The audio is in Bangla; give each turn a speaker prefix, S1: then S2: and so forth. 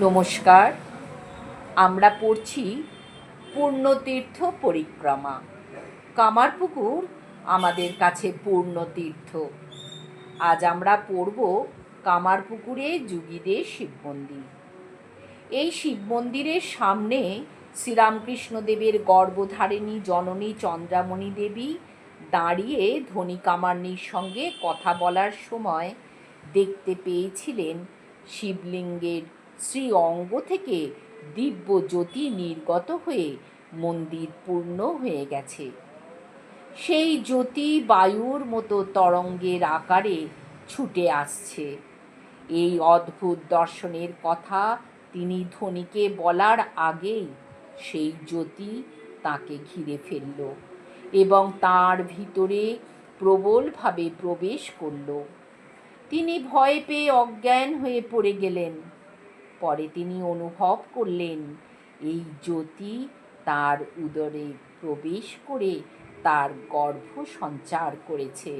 S1: নমস্কার। আমরা পড়ছি পূর্ণতীর্থ পরিক্রমা। কামারপুকুর আমাদের কাছে পূর্ণতীর্থ। আজ আমরা পড়ব কামারপুকুরে যুগীদের শিব মন্দির। এই শিব মন্দিরের সামনে শ্রীরামকৃষ্ণদেবের গর্ভধারিণী জননী চন্দ্রামণি দেবী দাঁড়িয়ে ধনী কামার্নির সঙ্গে কথা বলার সময় দেখতে পেয়েছিলেন শিবলিঙ্গের শ্রী অঙ্গ থেকে দিব্য জ্যোতি নির্গত হয়ে মন্দির পূর্ণ হয়ে গেছে। সেই জ্যোতি বায়ুর মতো তরঙ্গের আকারে ছুটে আসছে। এই অদ্ভুত দর্শনের কথা তিনি ধনীকে বলার আগেই সেই জ্যোতি তাকে ঘিরে ফেলল এবং তার ভিতরে প্রবলভাবে প্রবেশ করল। তিনি ভয় পেয়ে অজ্ঞান হয়ে পড়ে গেলেন। পরে তিনি অনুভব করলেন এই জ্যোতি তার উদরে প্রবেশ করে তার গর্ভ সঞ্চার করেছে।